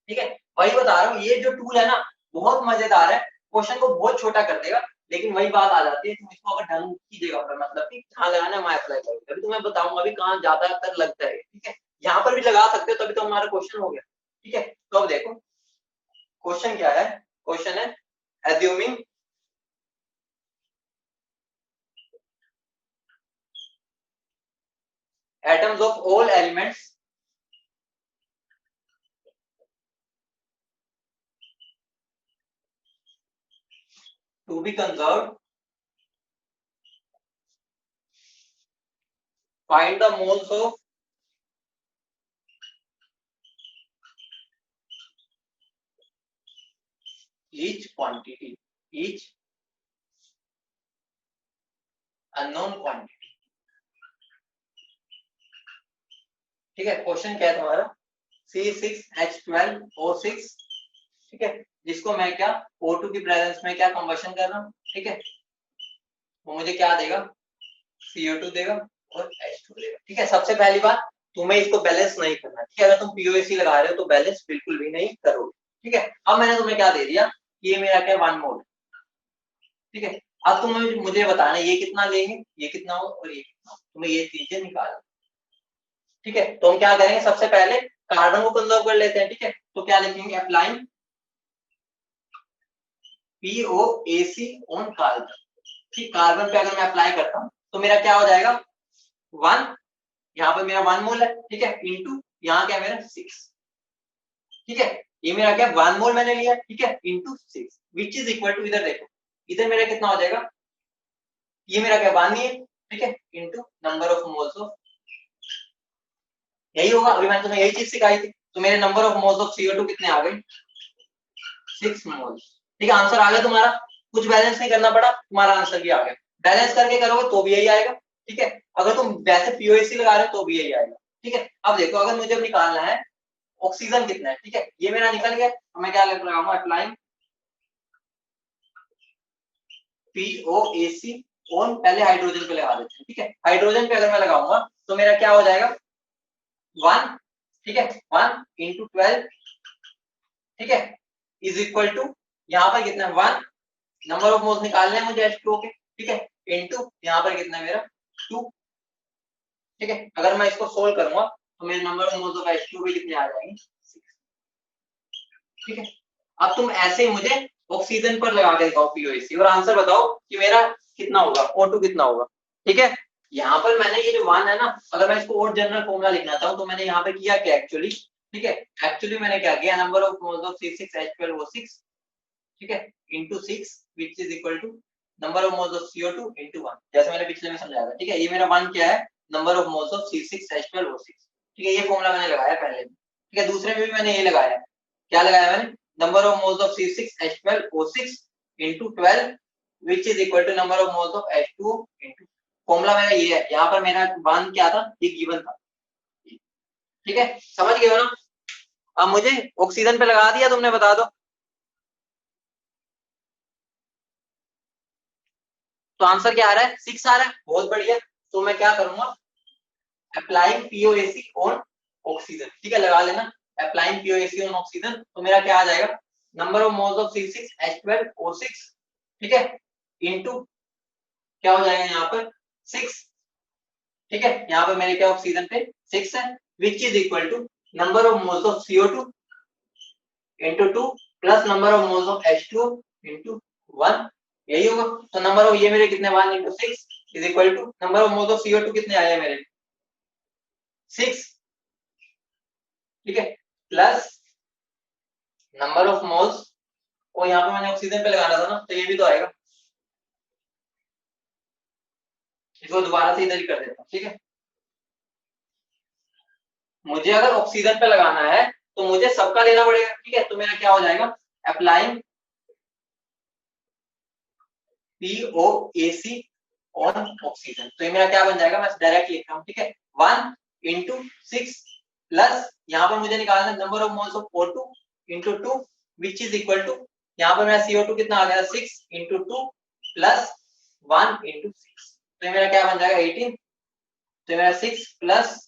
ठीक है। वही बता रहा हूँ ये जो टूल है ना बहुत मजेदार है, क्वेश्चन को बहुत छोटा कर देगा, लेकिन वही बात आ जाती है तुम इसको अगर ढंग की जगह पर, मतलब कि कहाँ लगाना है मैं अप्लाई करूंगा, अभी तुम्हें बताऊंगा अभी कहाँ ज्यादातर लगता है, ठीक है, यहाँ पर भी लगा सकते हो तभी तो हमारा क्वेश्चन हो गया, ठीक है। तो अब देखो क्वेश्चन क्या है, क्वेश्चन है assuming atoms of all elements to be conserved, find the moles of each quantity, each unknown quantity, ठीक है। क्वेश्चन क्या है तुम्हारा C6H12O6, ठीक है, जिसको मैं क्या O2 की प्रेजेंस में क्या कंबशन कर रहा हूँ, ठीक है, वो मुझे क्या देगा CO2 देगा और H2 देगा, ठीक है। सबसे पहली बात तुम्हें इसको बैलेंस नहीं करना, ठीक है, अगर तुम POAC लगा रहे हो तो बैलेंस बिल्कुल भी नहीं करोगे, ठीक है। अब मैंने तुम्हें क्या दे दिया कि ये मेरा क्या 1 मोल, ठीक है। अब तुम मुझे बताना ये कितना लेंगे, ये कितना हो और ये कितना हो, तुम्हें ये चीजें निकालना, ठीक है। तो हम क्या करेंगे सबसे पहले कार्बन को कंजर्व कर लेते हैं, ठीक है, तो क्या लिखेंगे अप्लाइंग POAC ऑन कार्बन, ठीक, कार्बन पे अगर मैं अप्लाई करता हूँ तो मेरा क्या हो जाएगा 1, यहाँ पर मेरा 1 मोल है, ठीक है, इंटू यहाँ क्या मेरा 6, ठीक है, ये मेरा क्या 1 मोल मैंने लिया, ठीक है, into 6 which is equal to, इधर देखो इधर मेरा कितना हो जाएगा, ये मेरा क्या 1 ही है, ठीक है, into number of moles of, यही होगा, अभी मैंने तुम्हें यही चीज सिखाई थी, तो मेरे number of moles of CO2 कितने आ गए 6 मोल्स, ठीक है, आंसर आ गया तुम्हारा, कुछ बैलेंस नहीं करना पड़ा, तुम्हारा आंसर भी आ गया, बैलेंस करके करोगे तो भी यही आएगा, ठीक है, अगर तुम वैसे POAC लगा रहे हो तो भी यही आएगा, ठीक है। अब देखो अगर मुझे निकालना है ऑक्सीजन कितना है, ठीक है, ये मेरा निकल गया, तो मैं क्या लगाऊंगा अप्लाइंग POAC ऑन, पहले हाइड्रोजन पे लगा देते हैं, ठीक है, हाइड्रोजन पे अगर मैं लगाऊंगा तो मेरा क्या हो जाएगा 1, ठीक है, 1 इंटू 12, ठीक है, इज इक्वल टू यहाँ पर कितना 1, नंबर ऑफ मोल्स निकालने हैं मुझे H2O के, ठीक है, इंटू यहाँ पर कितना है मेरा 2। ठीक है, अगर मैं इसको सोल्व करूंगा तो मेरे number of moles of H2 भी कितने आ जाएंगे 6। ठीक है, अब तुम ऐसे ही मुझे ऑक्सीजन पर लगा के दिखाओ पीओएसी और आंसर बताओ कि मेरा कितना होगा O2 कितना होगा। ठीक है, यहाँ पर मैंने ये जो 1 है ना, अगर मैं इसको और जनरल फॉर्मूला लिखना चाहूँ तो मैंने यहाँ पे किया क्या एक्चुअली। ठीक है, एक्चुअली मैंने क्या किया, number of moles of C6H12O6, ठीक है, into 6 which is equal to number of moles of CO2 into 1, जैसे मैंने पिछले में समझाया था। ठीक है, ये मेरा 1 क्या है, number of moles of C6H12O6। ठीक है, ये फॉर्मूला मैंने लगाया पहले भी। ठीक है, दूसरे में भी मैंने ये लगाया, क्या लगाया मैंने, number of moles of C6H12O6 into 12 which is equal to number of moles of H2 into, formula मेरा ये है। यहाँ पर मेरा 1 क्या था, ये गिवन था। ठीक है, समझ गए हो ना। अब मुझे ऑक्सीजन पे लगा दिया तुमने, बता दो तो आंसर क्या आ रहा है, 6 आ रहा है। बहुत बढ़िया, तो मैं क्या करूंगा, अप्लाइंग पीओएसी ऑन ऑक्सीजन। ठीक है, लगा लेना अप्लाइंग पीओएसी ऑन ऑक्सीजन, तो मेरा क्या आ जाएगा, number of moles of C6H12O6, ठीक है, इनटू क्या हो जाएगा यहाँ पर 6। ठीक है, यहाँ पर मेरे क्या ऑक्सीजन पे 6 है, which is equal to number of moles of CO2 into 2 plus number of moles of H2 into 1, यही होगा। तो नंबर ऑफ ये मेरे कितने 1 into 6 is equal to number of moles of CO2 कितने आए हैं मेरे 6। ठीक है, प्लस नंबर ऑफ मोल्स, और यहाँ पे मैंने ऑक्सीजन पे लगाना था ना, तो ये भी तो आएगा। इसको दोबारा से इधर ही कर देता हूँ। ठीक है, मुझे अगर ऑक्सीजन पे लगाना है तो मुझे सबका लेना पड़ेगा। ठीक है, तो मेरा क्या हो जाएगा, अप्लाइंग POAC ऑन ऑक्सीजन, तो ये मेरा क्या बन जाएगा, मैं डायरेक्ट लिख रहा हूँ। ठीक है, 1 इंटू 6 प्लस यहाँ पर मुझे निकालना number of moles of O2 into 2 which is equal to, यहाँ पर मेरा CO2 कितना आ गया 6 इंटू 2 प्लस 1 इंटू 6, तो ये मेरा क्या बन जाएगा 18। तो ये मेरा 6 प्लस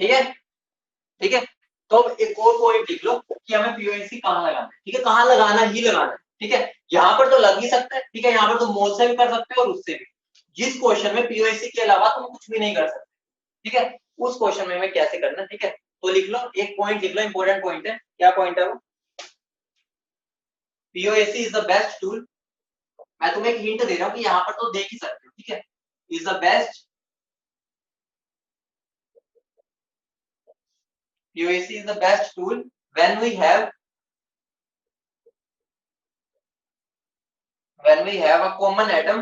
ठीक है। ठीक है, तो अब एक और पॉइंट लिख लो कि हमें पीओएसी कहाँ लगाना है। ठीक है, कहाँ लगाना ही लगाना है। ठीक है, यहाँ पर तो लग ही सकता है। ठीक है, यहाँ पर तुम मोल से भी कर सकते हो और उससे भी। जिस क्वेश्चन में पीओएसी के अलावा तुम कुछ भी नहीं कर सकते, ठीक है, उस क्वेश्चन में हमें कैसे करना है। ठीक है, तो लिख लो, एक पॉइंट लिख लो, इंपॉर्टेंट पॉइंट है। क्या पॉइंट है वो, POAC is the best tool. मैं तुम्हें एक हिंट दे रहा हूँ कि यहाँ पर तो देख ही सकते हो। ठीक है, is the best, POAC is the best tool when we have a common atom,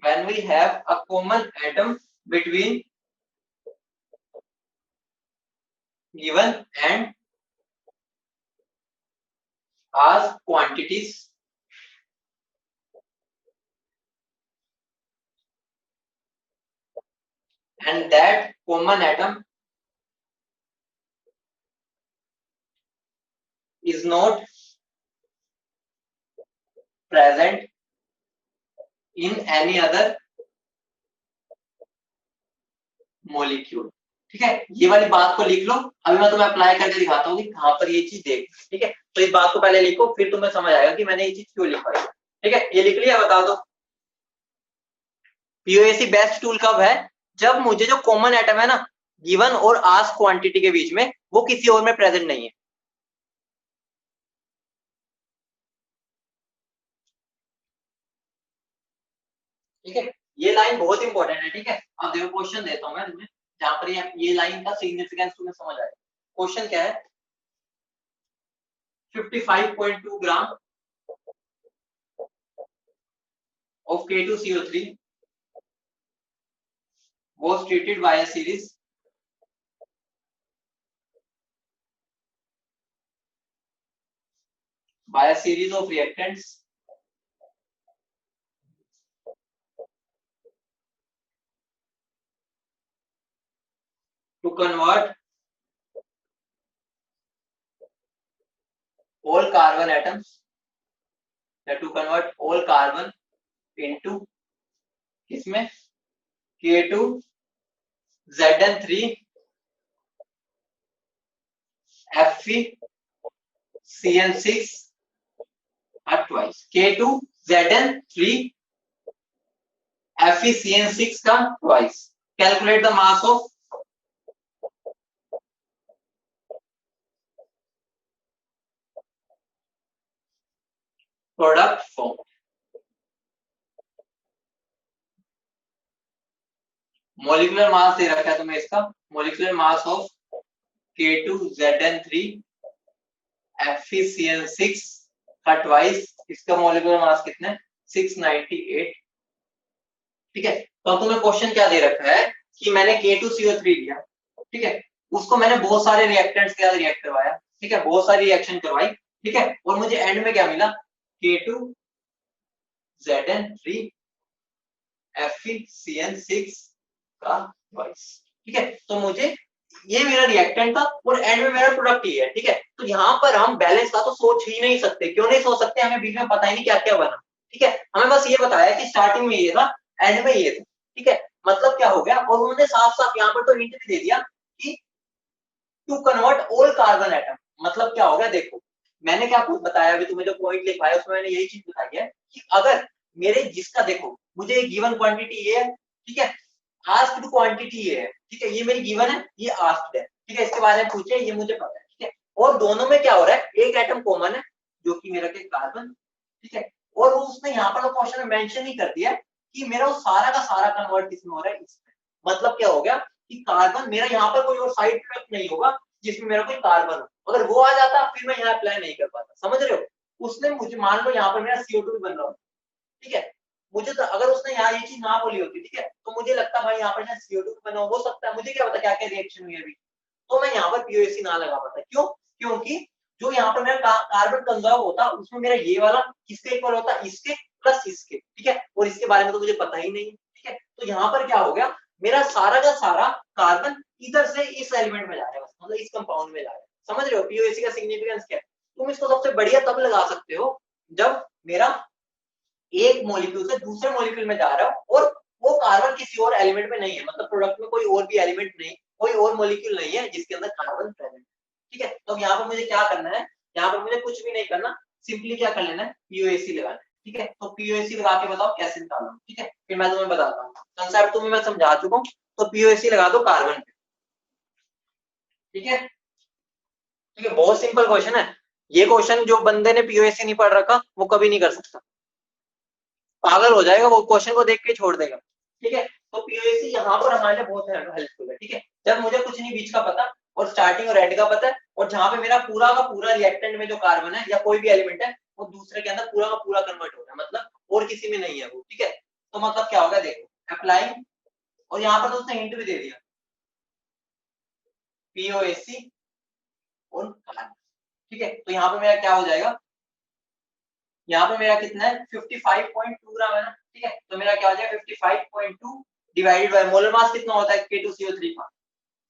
when we have a common atom between given and as quantities, and that common atom is not present in any other molecule। ठीक है, ये वाली बात को लिख लो। अभी मैं तुम्हें अप्लाई करके दिखाता हूँ कि कहां पर ये चीज देख। ठीक है, तो इस बात को पहले लिखो, फिर तुम्हें समझ आएगा कि मैंने ये चीज क्यों लिखा है। ठीक है, ये लिख लिया, बता दो पीओएसी बेस्ट टूल कब है, जब मुझे जो कॉमन एटम है ना गिवन और आस्क क्वांटिटी के बीच में, वो किसी और में प्रेजेंट नहीं है। ठीक है, ये लाइन बहुत इंपॉर्टेंट है। ठीक है, अब देखो क्वेश्चन देता हूं मैं तुम्हें, जहां पर ये लाइन का सिग्निफिकेंस तुम्हें समझ आए। क्वेश्चन क्या है, 55.2 ग्राम of K2CO3 was treated by a series of reactants to convert all carbon atoms to convert all carbon into किसमें K2 Zn3 FeCN6 at twice K2 Zn3 FeCN6 का twice. Calculate the mass of product formed. Molecular mass दे रखा है तुम्हें इसका, molecular mass of K2 Zn3 FeCN6 का twice, इसका molecular mass कितना है 698. ठीक है, तो तुम्हें क्वेश्चन क्या दे रखा है कि मैंने K2CO3 लिया, ठीक है, उसको मैंने बहुत सारे रिएक्टेंट्स के साथ रिएक्ट करवाया, ठीक है, बहुत सारी रिएक्शन करवाई, ठीक है, और मुझे एंड में क्या मिला K2 Zn3 FeCN6 का ट्वाइस. ठीक है, तो मुझे ये मेरा रिएक्टेंट था और एंड में मेरा प्रोडक्ट ही है. ठीक है, तो यहाँ पर हम बैलेंस का तो सोच ही नहीं सकते. क्यों नहीं सोच सकते, हमें बीच में पता ही नहीं क्या क्या बना. ठीक है, हमें बस ये बताया कि स्टार्टिंग में ये था, एंड में ये था. ठीक है, मतलब क्या हो गया, और उन्होंने साफ साफ यहाँ पर तो हिंट भी दे दिया कि to convert all carbon atom. मतलब क्या हो गया, देखो मैंने क्या कुछ बताया, अभी तुम्हें जो पॉइंट लिखवाया उसमें मैंने यही चीज बताई है कि अगर मेरे जिसका देखो मुझे गिवन क्वांटिटी ये है, ठीक है, आस्क्ड क्वांटिटी ये है, ठीक है, ये मेरी गिवन है, ये आस्क्ड है, ठीक है, इसके बारे में पूछे, ये मुझे पता है. ठीक है, और दोनों में क्या हो रहा है, एक एटम कॉमन है जो कि मेरा के कार्बन. ठीक है, और उसने यहाँ पर क्वेश्चन में मेंशन ही कर दिया कि मेरा वो सारा का सारा कन्वर्ट किसमें हो रहा है, इसमें. मतलब क्या हो गया कि कार्बन मेरा यहाँ पर कोई और साइड प्रोडक्ट नहीं होगा जिसमें मेरा कोई कार्बन हो. अगर वो आ जाता फिर मैं यहाँ अप्लाई नहीं कर पाता. समझ रहे हो, उसने मुझे मान लो यहाँ पर मेरा CO2 बन रहा हो. ठीक है, मुझे तो अगर उसने यहाँ ये चीज ना बोली होती, ठीक है, तो मुझे लगता भाई यहाँ पर CO2 बना हो सकता है, मुझे क्या पता क्या क्या रिएक्शन हुई अभी, तो मैं यहाँ पर POC ना लगा पाता. क्यों, क्योंकि जो यहाँ पर मेरा कार्बन कंजर्व होता उसमें मेरा ये वाला किसके इक्वल होता, इसके प्लस इसके. ठीक है, और इसके बारे में तो मुझे पता ही नहीं. ठीक है, तो यहाँ पर क्या हो गया, मेरा सारा का सारा कार्बन इधर से इस एलिमेंट में जा रहा है, मतलब इस कंपाउंड में जा रहा है. समझ रहे हो POC का सिग्निफिकेंस क्या है. तुम इसको सबसे बढ़िया तब लगा सकते हो जब मेरा एक मॉलिक्यूल से दूसरे मॉलिक्यूल में जा रहा हो और वो कार्बन किसी और एलिमेंट में नहीं है, मतलब प्रोडक्ट में कोई और भी एलिमेंट नहीं, कोई और मॉलिक्यूल नहीं है जिसके अंदर कार्बन प्रेजेंट है. ठीक है, तो यहाँ पर मुझे क्या करना है, यहाँ पर मुझे कुछ भी नहीं करना, सिंपली क्या कर लेना है, POC लगाना है. ठीक है, तो POC लगा के बताओ कैसे निकालना. ठीक है, फिर मैं तुम्हें बताता हूँ, कंसेप्ट तुम्हें मैं समझा चुका हूँ. तो POC लगा दो कार्बन पे. ठीक है, ठीक है, बहुत सिंपल क्वेश्चन है ये. क्वेश्चन जो बंदे ने POC नहीं पढ़ रखा वो कभी नहीं कर सकता, पागल हो जाएगा, वो क्वेश्चन को देख के छोड़ देगा. ठीक है, तो POC यहाँ पर हमारे लिए बहुत हेल्पफुल है. ठीक है, जब मुझे कुछ नहीं बीच का पता और स्टार्टिंग और एंड का पता है, और जहाँ पे मेरा पूरा का पूरा रिएक्टेंट में जो कार्बन है या कोई भी एलिमेंट है वो दूसरे के अंदर पूरा का पूरा कन्वर्ट हो रहा है, मतलब और किसी में नहीं है वो. ठीक है, तो मतलब क्या होगा, देखो अप्लाइंग, और यहाँ पर तो उसने हिंट भी दे दिया POC और कार्बन. ठीक है, तो यहाँ पे मेरा क्या हो जाएगा, यहाँ पे मेरा कितना है 55.2 ग्राम है ना. ठीक है, तो मेरा क्या हो जाएगा 55.2 डिवाइडेड बाय मोलर मास कितना होता है K2CO3 का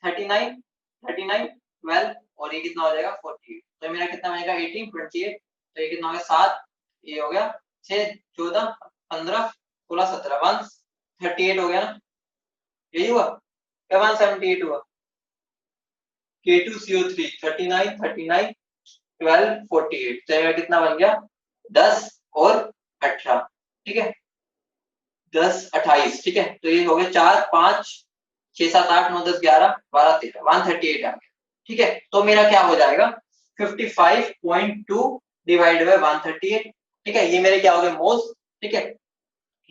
39 39 12 और ये कितना हो जाएगा 48. तो मेरा कितना बनेगा 18 28. तो ये कितना हो गया 7, ये हो गया 6 14 15 16 17 138 हो गया ना. यही हुआ क्या, 178 हुआ. K2CO3 39 39 12 48. तो मेरा कितना बन गया 10 और 18. ठीक है, 10 28. ठीक है, तो ये हो गया 4 5 6 7 8 9 10 11 12 13 138 आ गया. ठीक है, तो मेरा क्या हो जाएगा 55.2 डिवाइड बाय 138. ठीक है, ये मेरे क्या हो गए मोल्स. ठीक है,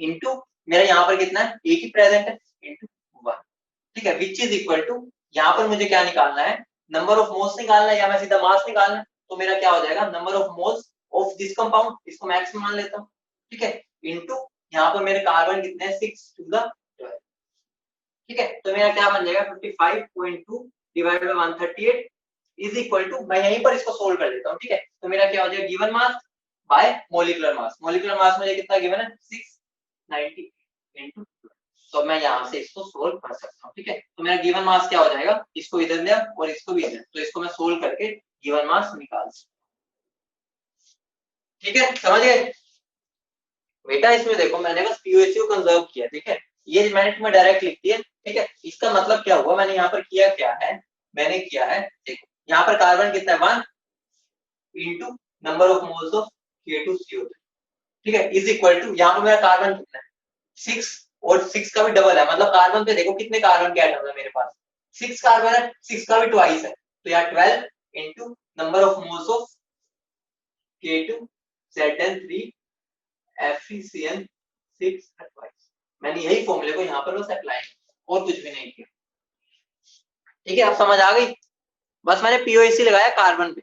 इनटू मेरा यहाँ पर कितना है, एक ही प्रेजेंट है, इनटू 1. ठीक है, विच इज इक्वल टू, यहाँ पर मुझे क्या निकालना है, नंबर ऑफ मोल्स निकालना है या मैं सीधा मास निकालना है. तो मेरा क्या हो जाएगा number of moles of this compound, इसको मैक्स मान लेता हूँ. ठीक है, इनटू यहाँ पर मेरे कार्बन कितने हैं 6 to the 12. ठीक है, तो मेरा क्या बन जाएगा 55.2 divide by 138 is equal to, मैं यहीं पर इसको सोल्व कर देता हूँ. ठीक है, तो मेरा क्या हो जाएगा given mass by molecular mass. Molecular mass मुझे कितना गिवन है 690 इनटू, तो मैं यहाँ से इसको सोल्व कर सकता हूँ. ठीक है, तो मेरा गिवन मास क्या हो जाएगा, इसको इधर लिया और इसको भी इधर, तो इसको मैं सोल्व करके गिवन मास निकाल सकता हूँ. ठीक है, समझ गए. बेटा इसमें देखो मैंने बस पीओएच को कंजर्व किया, ठीक है, ये मैंने तुम्हें डायरेक्ट लिख दिया, ठीक है। इसका मतलब क्या हुआ, मैंने यहाँ पर किया क्या है, मैंने किया है देखो यहाँ पर कार्बन कितना है 1 into number of moles of K2CO3, ठीक है, इज इक्वल टू यहाँ पर मेरा कार्बन कितना है 6 और 6 का भी डबल है, मतलब कार्बन पे देखो कितने कार्बन के एटम है मेरे पास, 6 कार्बन है, 6 का भी ट्वाइस है, तो यहाँ 12 into number of moles of K2ZN3 FeCN6 twice. मैंने यही फॉर्मूले को यहाँ पर बस अप्लाई और कुछ भी नहीं किया, ठीक है, अब समझ आ गई। बस मैंने पीओएसी लगाया कार्बन पे,